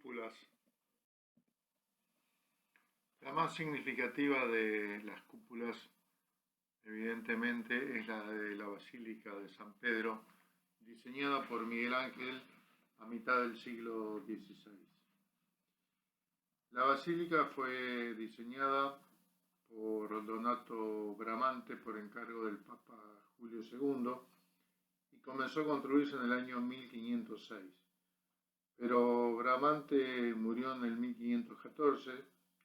cúpulas. La más significativa de las cúpulas, evidentemente, es la de la Basílica de San Pedro, diseñada por Miguel Ángel a mitad del siglo XVI. La basílica fue diseñada por Donato Bramante por encargo del Papa Julio II y comenzó a construirse en el año 1506. Pero Bramante murió en el 1514,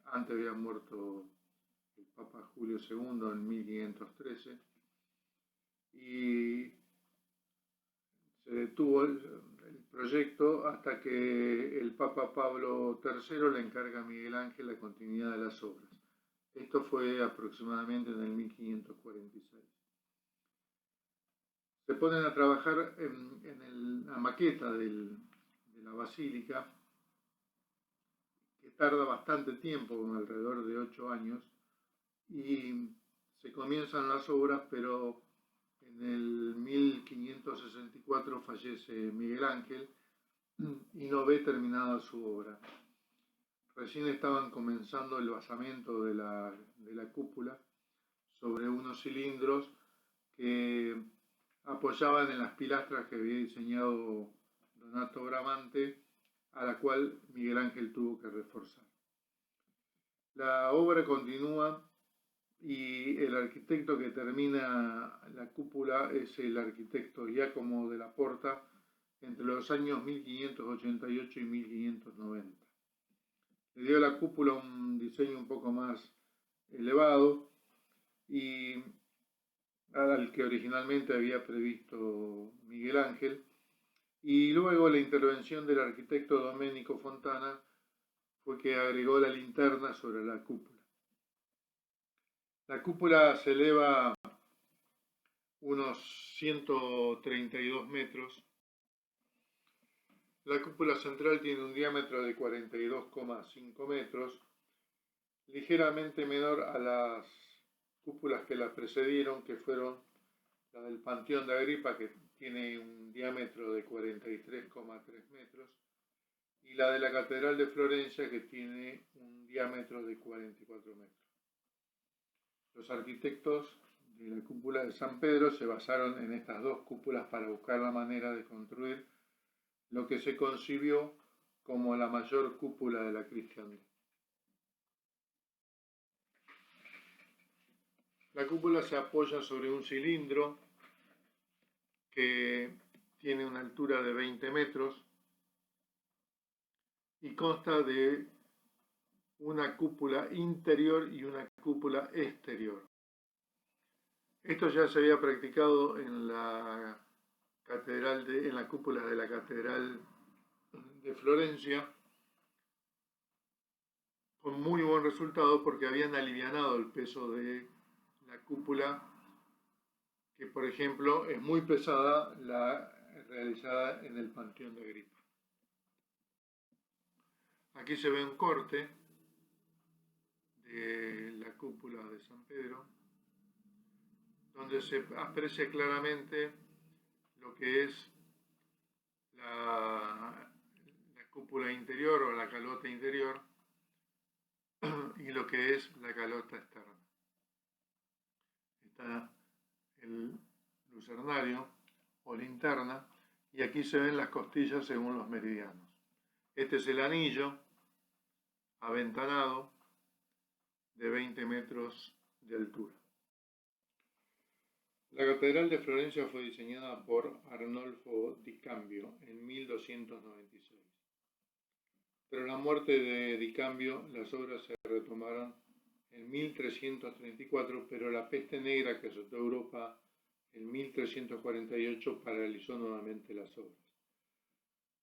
antes había muerto el Papa Julio II en 1513, y se detuvo el proyecto hasta que el Papa Pablo III le encarga a Miguel Ángel la continuidad de las obras. Esto fue aproximadamente en el 1546. Se ponen a trabajar en la maqueta de la basílica, que tarda bastante tiempo, alrededor de 8 años, y se comienzan las obras, pero en el 1564 fallece Miguel Ángel y no ve terminada su obra. Recién estaban comenzando el basamento de la cúpula sobre unos cilindros que apoyaban en las pilastras que había diseñado Donato Bramante, a la cual Miguel Ángel tuvo que reforzar. La obra continúa y el arquitecto que termina la cúpula es el arquitecto Giacomo della Porta entre los años 1588 y 1590. Le dio a la cúpula un diseño un poco más elevado y al que originalmente había previsto Miguel Ángel, y luego la intervención del arquitecto Domenico Fontana fue que agregó la linterna sobre la cúpula. La cúpula se eleva unos 132 metros. La cúpula central tiene un diámetro de 42,5 metros, ligeramente menor a las cúpulas que la precedieron, que fueron la del Panteón de Agripa, que tiene un diámetro de 43,3 metros, y la de la Catedral de Florencia, que tiene un diámetro de 44 metros. Los arquitectos de la cúpula de San Pedro se basaron en estas dos cúpulas para buscar la manera de construir lo que se concibió como la mayor cúpula de la cristiandad. La cúpula se apoya sobre un cilindro que tiene una altura de 20 metros y consta de una cúpula interior y una cúpula exterior. Esto ya se había practicado en la cúpula de la Catedral de Florencia, con muy buen resultado porque habían alivianado el peso de la cúpula, que por ejemplo es muy pesada la realizada en el Panteón de Agripa. Aquí se ve un corte de la cúpula de San Pedro, donde se aprecia claramente lo que es la cúpula interior o la calota interior y lo que es la calota externa. Está el lucernario o linterna y aquí se ven las costillas según los meridianos. Este es el anillo aventanado de 20 metros de altura. La Catedral de Florencia fue diseñada por Arnolfo di Cambio en 1296. Tras la muerte de Di Cambio, las obras se retomaron en 1334, pero la peste negra que azotó Europa en 1348 paralizó nuevamente las obras.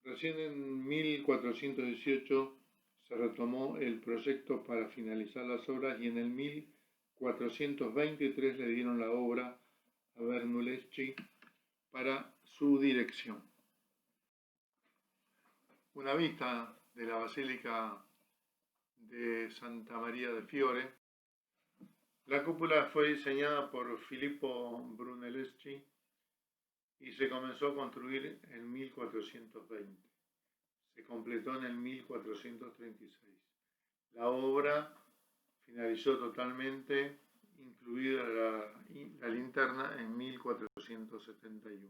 Recién en 1418 se retomó el proyecto para finalizar las obras y en el 1423 le dieron la obra a Brunelleschi para su dirección. Una vista de la Basílica de Santa María de Fiore. La cúpula fue diseñada por Filippo Brunelleschi y se comenzó a construir en 1420. Se completó en el 1436. La obra finalizó totalmente, incluida la linterna, en 1471.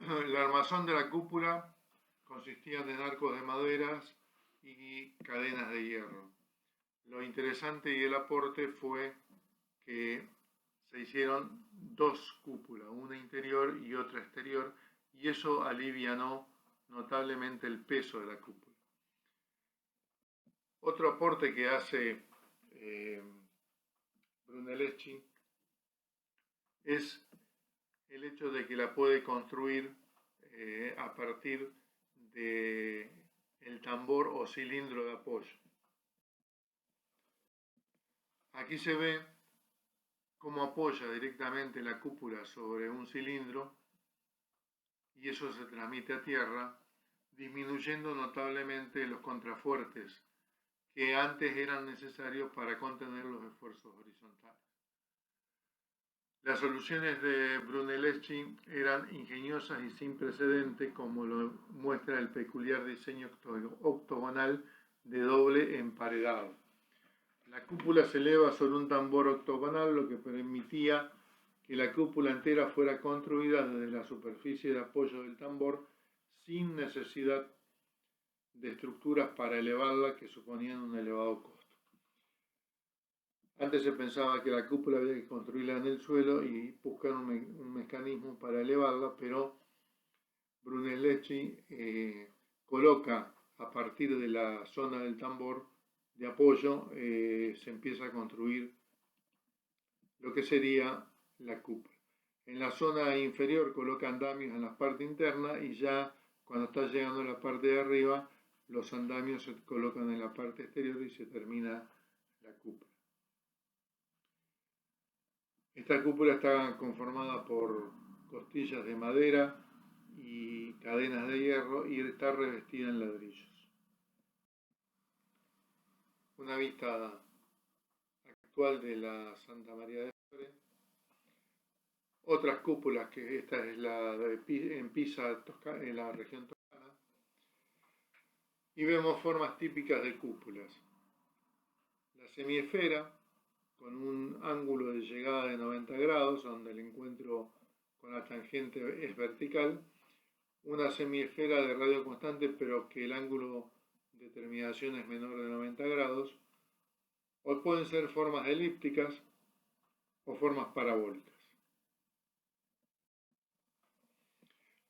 El armazón de la cúpula consistía en arcos de maderas y cadenas de hierro. Lo interesante y el aporte fue que se hicieron dos cúpulas, una interior y otra exterior, y eso alivianó notablemente el peso de la cúpula. Otro aporte que hace Brunelleschi es el hecho de que la puede construir a partir del tambor o cilindro de apoyo. Aquí se ve cómo apoya directamente la cúpula sobre un cilindro y eso se transmite a tierra, disminuyendo notablemente los contrafuertes que antes eran necesarios para contener los esfuerzos horizontales. Las soluciones de Brunelleschi eran ingeniosas y sin precedente, como lo muestra el peculiar diseño octogonal de doble emparedado. La cúpula se eleva sobre un tambor octogonal, lo que permitía que la cúpula entera fuera construida desde la superficie de apoyo del tambor sin necesidad de estructuras para elevarla que suponían un elevado costo. Antes se pensaba que la cúpula había que construirla en el suelo y buscar un mecanismo para elevarla, pero Brunelleschi coloca a partir de la zona del tambor de apoyo, se empieza a construir lo que sería la cúpula. En la zona inferior coloca andamios en la parte interna y ya cuando está llegando a la parte de arriba, los andamios se colocan en la parte exterior y se termina la cúpula. Esta cúpula está conformada por costillas de madera y cadenas de hierro y está revestida en ladrillos. Una vista actual de la Santa María de Fiore. Otras cúpulas, que esta es la en Pisa, en la región toscana. Y vemos formas típicas de cúpulas. La semiesfera, con un ángulo de llegada de 90 grados, donde el encuentro con la tangente es vertical. Una semiesfera de radio constante, pero que el ángulo de terminación es menor de 90 grados. O pueden ser formas elípticas o formas parabólicas.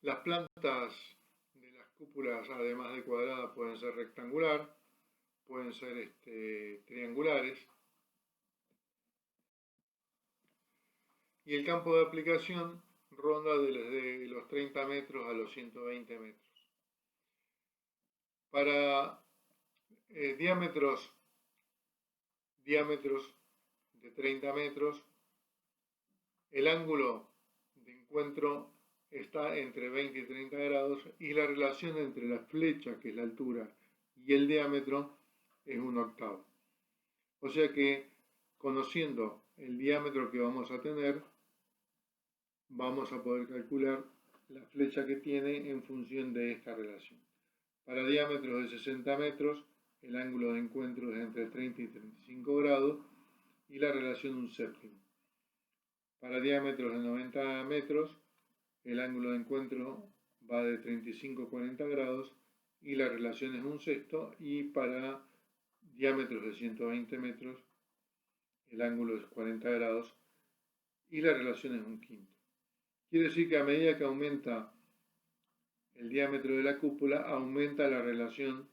Las plantas de las cúpulas, además de cuadradas, pueden ser rectangular, pueden ser triangulares. Y el campo de aplicación ronda desde los 30 metros a los 120 metros. Para diámetros de 30 metros, el ángulo de encuentro está entre 20 y 30 grados y la relación entre la flecha, que es la altura, y el diámetro es 1/8. O sea que, conociendo el diámetro que vamos a tener, vamos a poder calcular la flecha que tiene en función de esta relación. Para diámetros de 60 metros, el ángulo de encuentro es entre 30 y 35 grados y la relación 1/7. Para diámetros de 90 metros, el ángulo de encuentro va de 35 a 40 grados y la relación es 1/6. Y para diámetros de 120 metros, el ángulo es 40 grados y la relación es 1/5. Quiere decir que a medida que aumenta el diámetro de la cúpula, aumenta la relación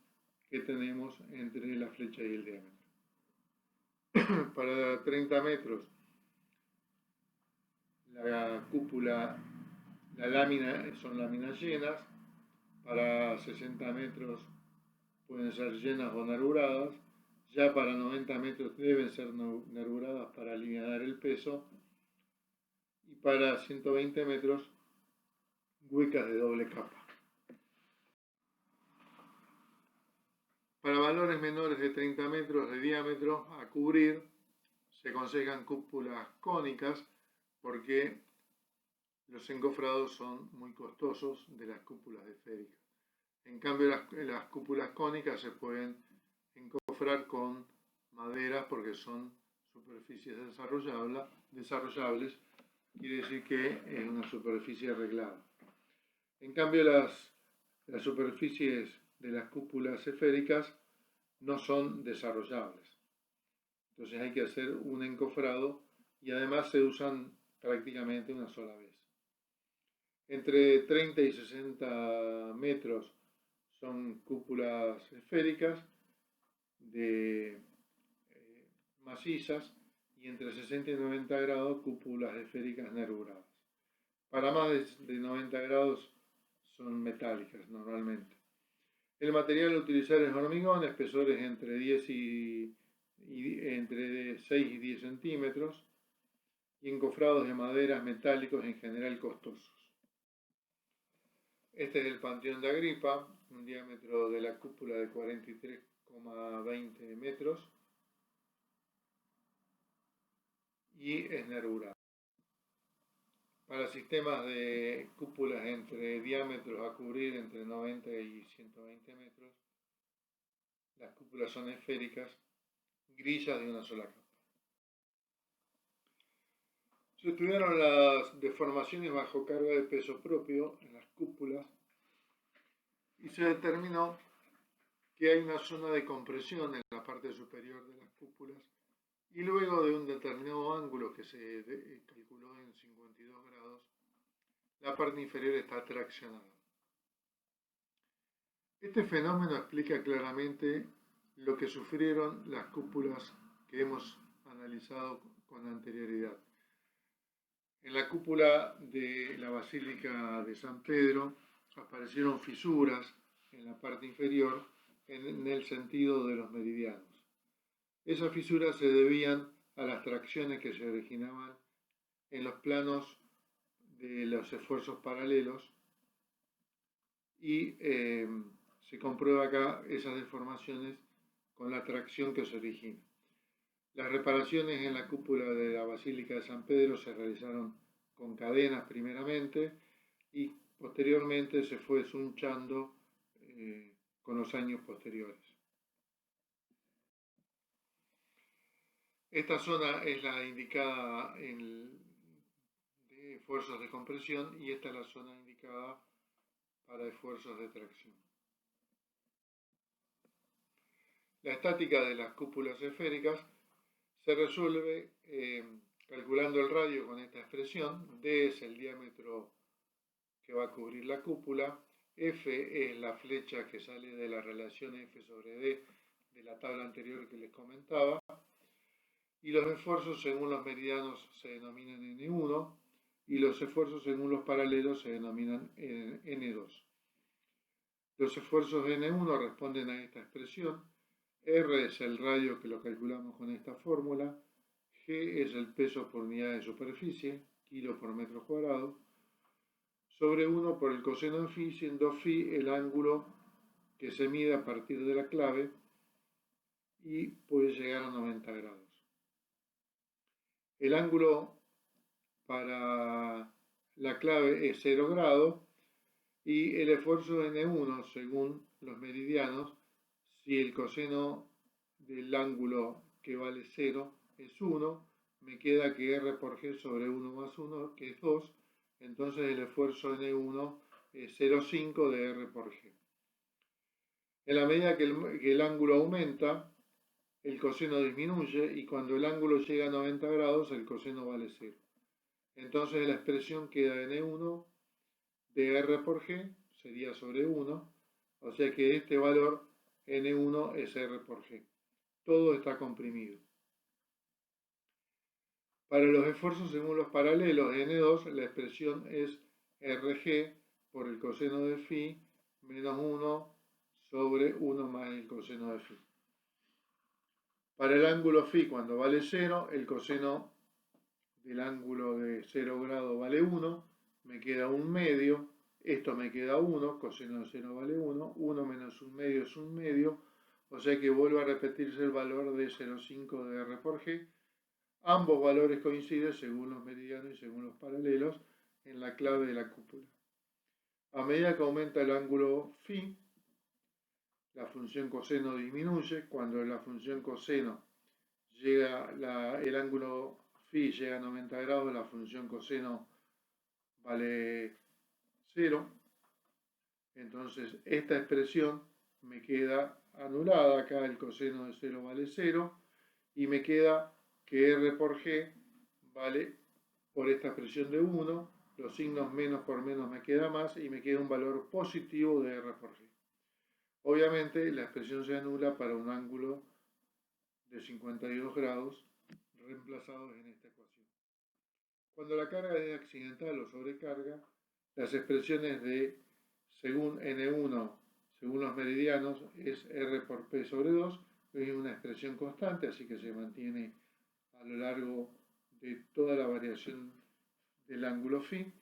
que tenemos entre la flecha y el diámetro. Para 30 metros, la cúpula, la lámina son láminas llenas. Para 60 metros pueden ser llenas o nervuradas. Ya para 90 metros deben ser nervuradas para aliviar el peso. Y para 120 metros, huecas de doble capa. Para valores menores de 30 metros de diámetro a cubrir, se aconsejan cúpulas cónicas porque los encofrados son muy costosos de las cúpulas esféricas. En cambio, las cúpulas cónicas se pueden encofrar con maderas porque son superficies desarrollables, quiere decir que es una superficie arreglada. En cambio, las superficies de las cúpulas esféricas no son desarrollables. Entonces hay que hacer un encofrado y además se usan prácticamente una sola vez. Entre 30 y 60 metros son cúpulas esféricas macizas y entre 60 y 90 grados cúpulas esféricas nervuradas. Para más de 90 grados son metálicas normalmente. El material a utilizar es hormigón, espesores entre 6 y 10 centímetros y encofrados de maderas metálicos en general costosos. Este es el Panteón de Agripa, un diámetro de la cúpula de 43,20 metros y es nervurado. Para sistemas de cúpulas entre diámetros a cubrir entre 90 y 120 metros, las cúpulas son esféricas, grillas de una sola capa. Se estudiaron las deformaciones bajo carga de peso propio en las cúpulas y se determinó que hay una zona de compresión en la parte superior de las cúpulas y luego de un determinado ángulo que se calculó en 52 grados, la parte inferior está traccionada. Este fenómeno explica claramente lo que sufrieron las cúpulas que hemos analizado con anterioridad. En la cúpula de la Basílica de San Pedro aparecieron fisuras en la parte inferior en el sentido de los meridianos. Esas fisuras se debían a las tracciones que se originaban en los planos de los esfuerzos paralelos y se comprueba acá esas deformaciones con la tracción que se origina. Las reparaciones en la cúpula de la Basílica de San Pedro se realizaron con cadenas primeramente y posteriormente se fue sunchando con los años posteriores. Esta zona es la indicada de esfuerzos de compresión y esta es la zona indicada para esfuerzos de tracción. La estática de las cúpulas esféricas se resuelve calculando el radio con esta expresión. D es el diámetro que va a cubrir la cúpula, F es la flecha que sale de la relación F sobre D de la tabla anterior que les comentaba, y los esfuerzos según los meridianos se denominan N1 y los esfuerzos según los paralelos se denominan N2. Los esfuerzos de N1 responden a esta expresión. R es el radio que lo calculamos con esta fórmula, G es el peso por unidad de superficie, kilo por metro cuadrado, sobre 1 por el coseno de phi, siendo phi el ángulo que se mide a partir de la clave y puede llegar a 90 grados. El ángulo para la clave es 0 grados y el esfuerzo de N1 según los meridianos, si el coseno del ángulo que vale 0 es 1, me queda que R por G sobre 1 más 1, que es 2, entonces el esfuerzo N1 es 0,5 de R por G. En la medida que el ángulo aumenta, el coseno disminuye y cuando el ángulo llega a 90 grados, el coseno vale 0. Entonces la expresión queda N1 de R por G, sería sobre 1, o sea que este valor N1 es R por G. Todo está comprimido. Para los esfuerzos según los paralelos de N2, la expresión es RG por el coseno de phi menos 1 sobre 1 más el coseno de phi. Para el ángulo phi, cuando vale 0, el coseno del ángulo de 0 grado vale 1, me queda 1 medio, esto me queda 1, coseno de 0 vale 1, 1 menos 1 medio es 1 medio, o sea que vuelve a repetirse el valor de 0,5 de R por G. Ambos valores coinciden según los meridianos y según los paralelos, en la clave de la cúpula. A medida que aumenta el ángulo phi, la función coseno disminuye. Cuando la función coseno llega, el ángulo phi llega a 90 grados, la función coseno vale 0. Entonces esta expresión me queda anulada. Acá el coseno de 0 vale 0. Y me queda que R por G vale por esta expresión de 1. Los signos menos por menos me queda más y me queda un valor positivo de R por G. Obviamente la expresión se anula para un ángulo de 52 grados reemplazados en esta ecuación. Cuando la carga es accidental o sobrecarga, las expresiones de según N1, según los meridianos, es R por P sobre 2, es una expresión constante, así que se mantiene a lo largo de toda la variación del ángulo phi.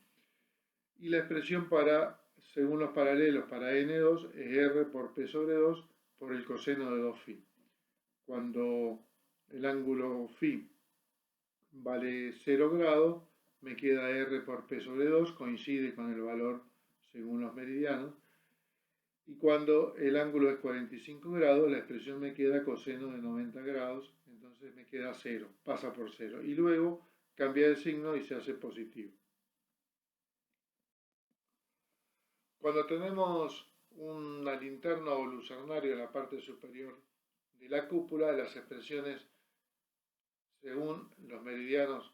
Y la expresión para, según los paralelos, para N2 es R por P sobre 2 por el coseno de 2 phi. Cuando el ángulo phi vale 0 grados, me queda R por P sobre 2, coincide con el valor según los meridianos. Y cuando el ángulo es 45 grados, la expresión me queda coseno de 90 grados, entonces me queda 0, pasa por 0. Y luego cambia de signo y se hace positivo. Cuando tenemos una linterna o lucernario en la parte superior de la cúpula, las expresiones según los meridianos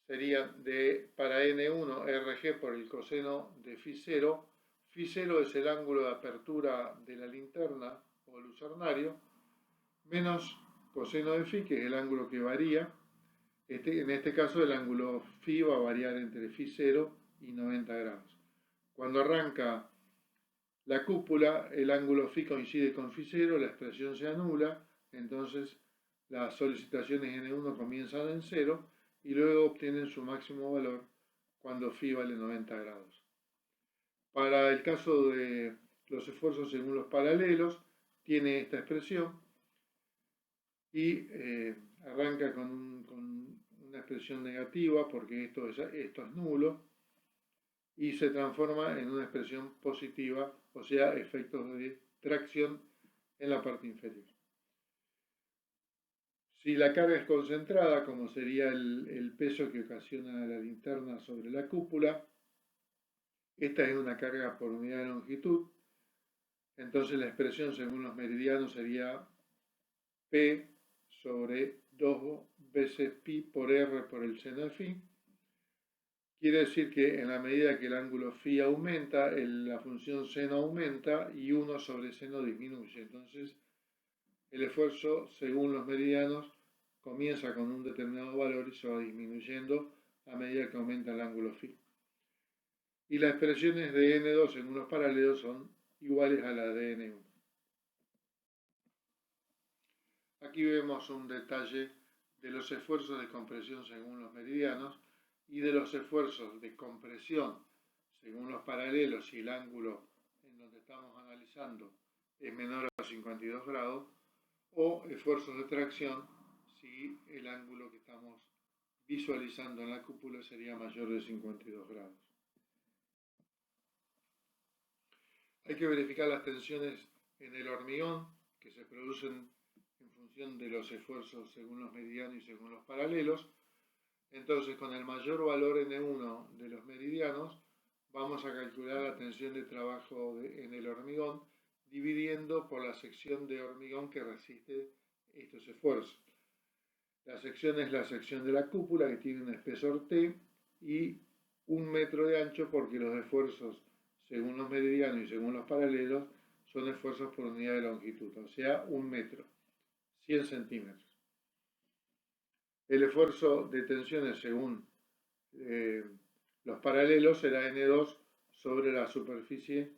serían de para N1 RG por el coseno de phi 0. Phi 0 es el ángulo de apertura de la linterna o lucernario, menos coseno de phi, que es el ángulo que varía. En este caso el ángulo phi va a variar entre phi 0 y 90 grados. Cuando arranca la cúpula, el ángulo phi coincide con phi 0, la expresión se anula, entonces las solicitaciones N1 comienzan en 0 y luego obtienen su máximo valor cuando phi vale 90 grados. Para el caso de los esfuerzos según los paralelos, tiene esta expresión y arranca con una expresión negativa porque esto es nulo y se transforma en una expresión positiva, o sea, efectos de tracción en la parte inferior. Si la carga es concentrada, como sería el peso que ocasiona la linterna sobre la cúpula, esta es una carga por unidad de longitud, entonces la expresión según los meridianos sería P sobre 2 veces pi por R por el seno de phi. Quiere decir que en la medida que el ángulo phi aumenta, la función seno aumenta y 1 sobre seno disminuye. Entonces, el esfuerzo según los meridianos comienza con un determinado valor y se va disminuyendo a medida que aumenta el ángulo phi. Y las expresiones de N2 según los paralelos son iguales a las de N1. Aquí vemos un detalle de los esfuerzos de compresión según los meridianos y de los esfuerzos de compresión según los paralelos si el ángulo en donde estamos analizando es menor a 52 grados, o esfuerzos de tracción si el ángulo que estamos visualizando en la cúpula sería mayor de 52 grados. Hay que verificar las tensiones en el hormigón que se producen en función de los esfuerzos según los meridianos y según los paralelos. Entonces, con el mayor valor N1 de los meridianos, vamos a calcular la tensión de trabajo en el hormigón, dividiendo por la sección de hormigón que resiste estos esfuerzos. La sección es la sección de la cúpula, que tiene un espesor T y 1 metro de ancho, porque los esfuerzos según los meridianos y según los paralelos son esfuerzos por unidad de longitud, o sea, 1 metro, 100 centímetros. El esfuerzo de tensiones según los paralelos será N2 sobre la superficie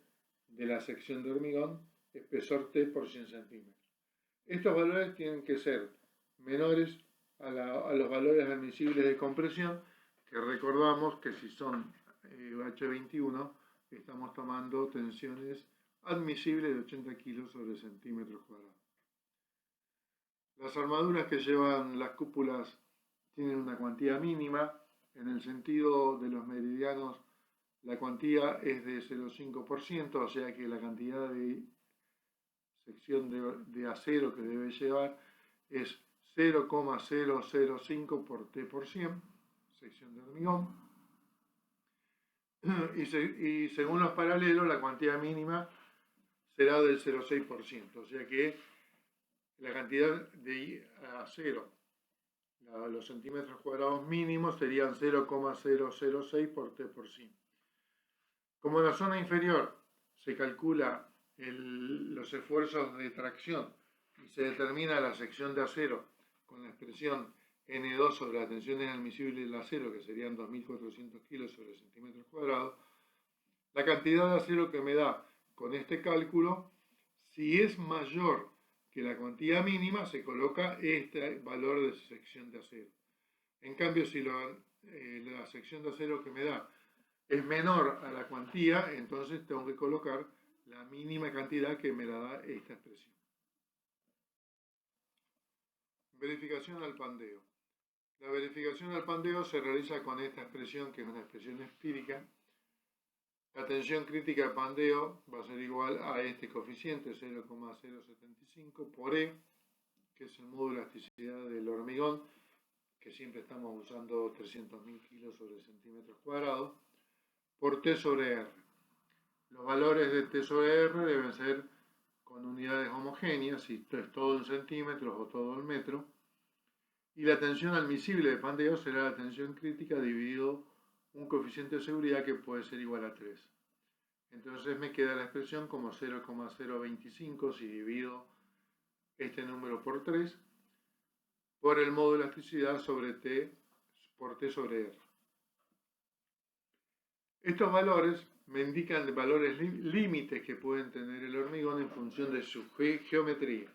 de la sección de hormigón, espesor T por 100 centímetros. Estos valores tienen que ser menores a los valores admisibles de compresión, que recordamos que si son H21, estamos tomando tensiones admisibles de 80 kilos sobre centímetros cuadrados. Las armaduras que llevan las cúpulas tienen una cuantía mínima, En el sentido de los meridianos, la cuantía es de 0,5%, o sea que la cantidad de sección de acero que debe llevar es 0,005 por T por 100, sección de hormigón. Y según los paralelos, la cuantía mínima será del 0,6%, o sea que la cantidad de acero, los centímetros cuadrados mínimos serían 0,006 por T por 100. Como en la zona inferior se calcula los esfuerzos de tracción y se determina la sección de acero con la expresión N2 sobre la tensión inadmisible del acero, que serían 2.400 kilos sobre centímetros cuadrados, la cantidad de acero que me da con este cálculo, si es mayor que la cuantía mínima, se coloca este valor de sección de acero. En cambio, si la sección de acero que me da es menor a la cuantía, entonces tengo que colocar la mínima cantidad que me la da esta expresión. Verificación al pandeo. La verificación al pandeo se realiza con esta expresión, que es una expresión empírica. La tensión crítica de pandeo va a ser igual a este coeficiente, 0,075 por E, que es el módulo de elasticidad del hormigón, que siempre estamos usando 300.000 kilos sobre centímetros cuadrados, por T sobre R. Los valores de T sobre R deben ser con unidades homogéneas, si esto es todo en centímetros o todo en metro, y la tensión admisible de pandeo será la tensión crítica dividido un coeficiente de seguridad que puede ser igual a 3. Entonces me queda la expresión como 0,025 si divido este número por 3 por el módulo de elasticidad sobre T por T sobre R. Estos valores me indican valores límites que pueden tener el hormigón en función de su geometría.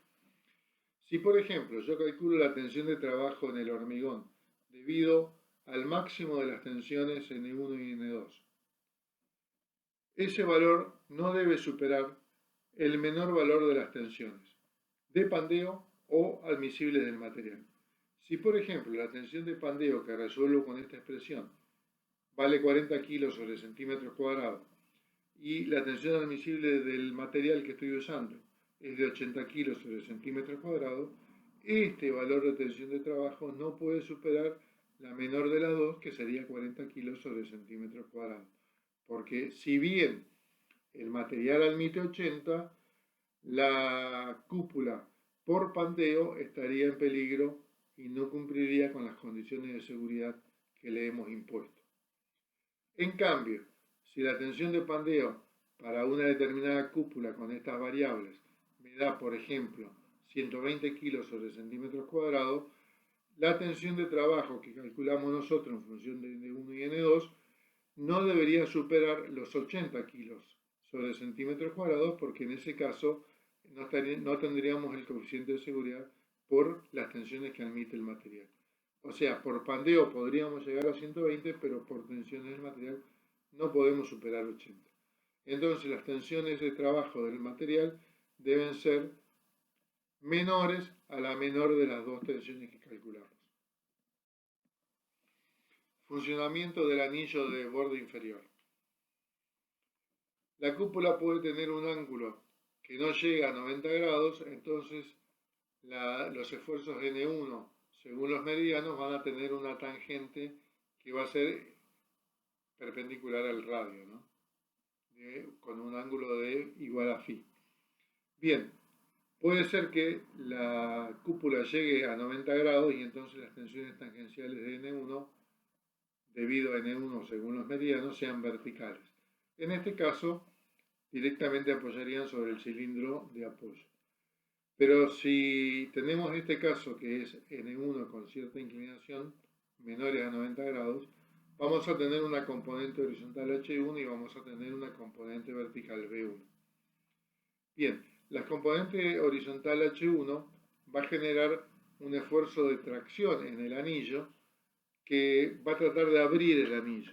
Si, por ejemplo, yo calculo la tensión de trabajo en el hormigón debido al máximo de las tensiones N1 y N2, ese valor no debe superar el menor valor de las tensiones de pandeo o admisibles del material. Si, por ejemplo, la tensión de pandeo que resuelvo con esta expresión vale 40 kilos sobre centímetros cuadrados y la tensión admisible del material que estoy usando es de 80 kilos sobre centímetros cuadrados, este valor de tensión de trabajo no puede superar la menor de las dos, que sería 40 kilos sobre centímetros cuadrados. Porque si bien el material admite 80, la cúpula por pandeo estaría en peligro y no cumpliría con las condiciones de seguridad que le hemos impuesto. En cambio, si la tensión de pandeo para una determinada cúpula con estas variables me da, por ejemplo, 120 kilos sobre centímetros cuadrados, la tensión de trabajo que calculamos nosotros en función de N1 y N2 no debería superar los 80 kilos sobre centímetros cuadrados, porque en ese caso no tendríamos el coeficiente de seguridad por las tensiones que admite el material. O sea, por pandeo podríamos llegar a 120, pero por tensiones del material no podemos superar 80. Entonces las tensiones de trabajo del material deben ser menores a la menor de las dos tensiones que calculamos. Funcionamiento del anillo de borde inferior. La cúpula puede tener un ángulo que no llega a 90 grados, entonces los esfuerzos N1 según los meridianos van a tener una tangente que va a ser perpendicular al radio, ¿no? Con un ángulo de igual a phi. Bien, puede ser que la cúpula llegue a 90 grados y entonces las tensiones tangenciales de N1, debido a N1 según los meridianos, sean verticales. En este caso, directamente apoyarían sobre el cilindro de apoyo. Pero si tenemos este caso que es N1 con cierta inclinación, menores a 90 grados, vamos a tener una componente horizontal H1 y vamos a tener una componente vertical B1. Bien, la componente horizontal H1 va a generar un esfuerzo de tracción en el anillo que va a tratar de abrir el anillo.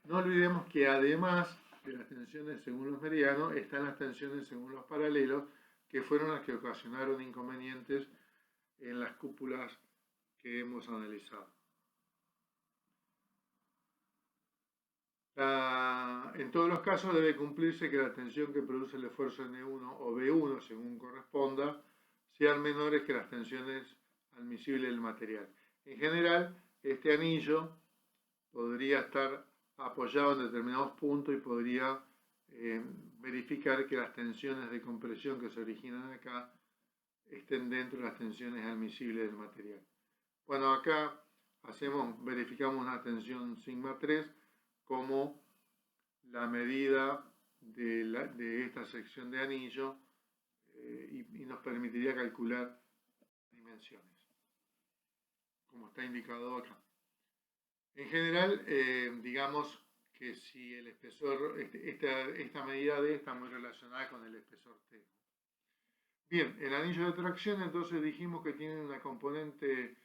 No olvidemos que además de las tensiones según los meridianos, están las tensiones según los paralelos, que fueron las que ocasionaron inconvenientes en las cúpulas que hemos analizado. En todos los casos debe cumplirse que la tensión que produce el esfuerzo N1 o B1, según corresponda, sean menores que las tensiones admisibles del material. En general, este anillo podría estar apoyado en determinados puntos y podría verificar que las tensiones de compresión que se originan acá estén dentro de las tensiones admisibles del material. Bueno, acá verificamos una tensión sigma 3 como la medida de esta sección de anillo y nos permitiría calcular dimensiones, como está indicado acá. En general, digamos que si el espesor, esta medida D está muy relacionada con el espesor T. Bien, el anillo de tracción entonces dijimos que tiene una componente,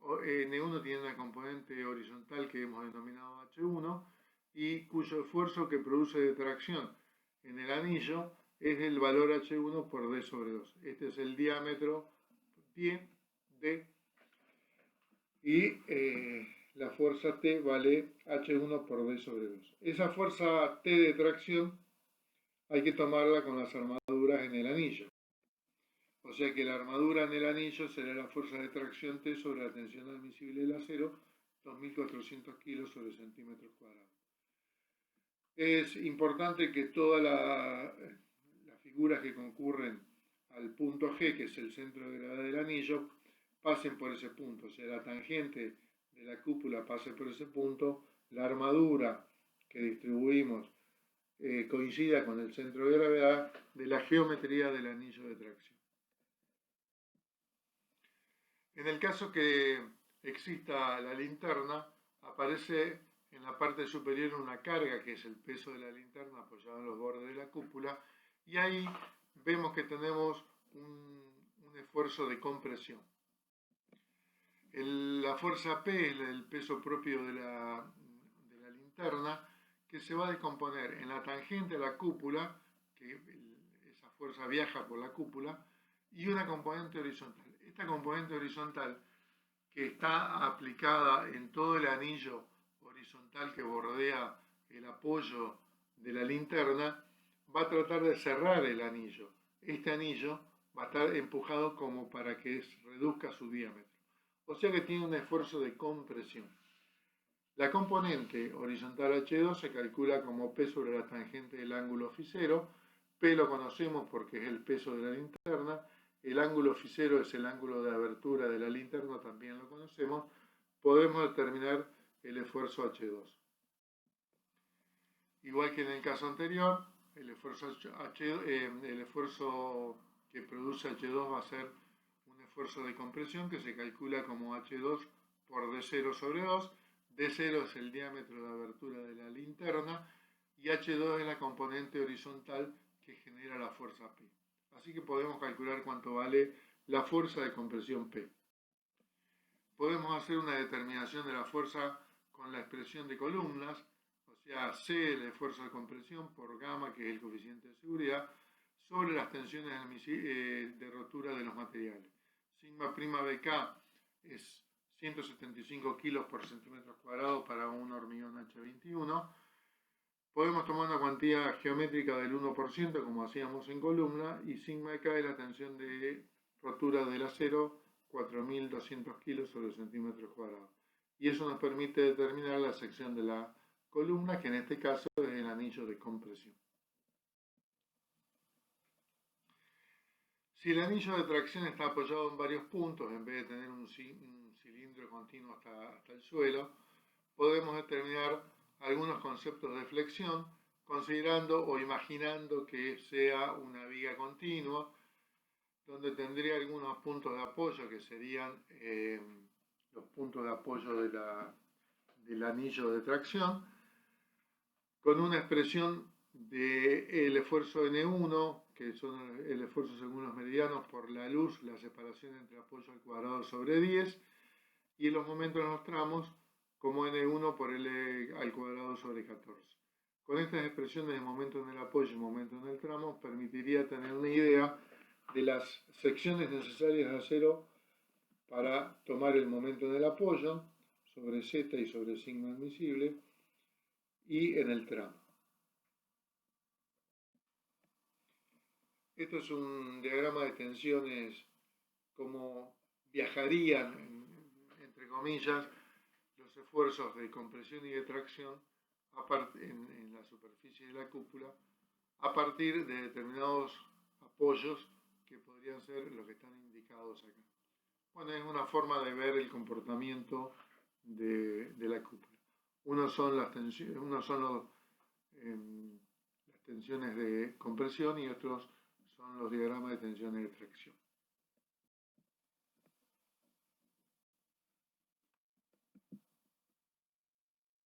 N1 tiene una componente horizontal que hemos denominado H1 y cuyo esfuerzo que produce de tracción en el anillo es el valor H1 por D sobre 2. Este es el diámetro D y la fuerza T vale H1 por D sobre 2. Esa fuerza T de tracción hay que tomarla con las armaduras en el anillo. O sea que la armadura en el anillo será la fuerza de tracción T sobre la tensión admisible del acero, 2.400 kilos sobre centímetros cuadrados. Es importante que todas las figuras que concurren al punto G, que es el centro de gravedad del anillo, pasen por ese punto. O sea, la tangente de la cúpula pase por ese punto, la armadura que distribuimos coincida con el centro de gravedad de la geometría del anillo de tracción. En el caso que exista la linterna, aparece en la parte superior una carga que es el peso de la linterna apoyada en los bordes de la cúpula y ahí vemos que tenemos un esfuerzo de compresión. La fuerza P es el peso propio de la linterna que se va a descomponer en la tangente de la cúpula, que esa fuerza viaja por la cúpula, y una componente horizontal. Esta componente horizontal, que está aplicada en todo el anillo horizontal que bordea el apoyo de la linterna, va a tratar de cerrar el anillo. Este anillo va a estar empujado como para que reduzca su diámetro. O sea que tiene un esfuerzo de compresión. La componente horizontal H2 se calcula como P sobre la tangente del ángulo fisero. P lo conocemos porque es el peso de la linterna. El ángulo fisero es el ángulo de abertura de la linterna, también lo conocemos. Podemos determinar el esfuerzo H2. Igual que en el caso anterior, el esfuerzo que produce H2 va a ser un esfuerzo de compresión que se calcula como H2 por D0 sobre 2. D0 es el diámetro de abertura de la linterna y H2 es la componente horizontal que genera la fuerza P. Así que podemos calcular cuánto vale la fuerza de compresión P. Podemos hacer una determinación de la fuerza con la expresión de columnas, o sea, C, el esfuerzo de compresión, por gamma, que es el coeficiente de seguridad, sobre las tensiones de rotura de los materiales. Sigma prima BK es 175 kilos por centímetro cuadrado para un hormigón H21. Podemos tomar una cuantía geométrica del 1%, como hacíamos en columna, y sigma K es la tensión de rotura del acero, 4.200 kilos sobre centímetros cuadrados. Y eso nos permite determinar la sección de la columna, que en este caso es el anillo de compresión. Si el anillo de tracción está apoyado en varios puntos, en vez de tener un cilindro continuo hasta el suelo, podemos determinar algunos conceptos de flexión, considerando o imaginando que sea una viga continua, donde tendría algunos puntos de apoyo que serían los puntos de apoyo del anillo de tracción, con una expresión del esfuerzo N1, que son el esfuerzo según los meridianos por la luz, la separación entre apoyo al cuadrado sobre 10, y en los momentos en los tramos, como N1 por L al cuadrado sobre 14. Con estas expresiones de momento en el apoyo y momento en el tramo, permitiría tener una idea de las secciones necesarias de acero para tomar el momento en el apoyo sobre Z y sobre sigma admisible, y en el tramo. Esto es un diagrama de tensiones, como viajarían, entre comillas, los esfuerzos de compresión y de tracción en la superficie de la cúpula a partir de determinados apoyos que podrían ser los que están indicados acá. Bueno, es una forma de ver el comportamiento de la cúpula. Unos son las tensiones de compresión y otros son los diagramas de tensiones de tracción.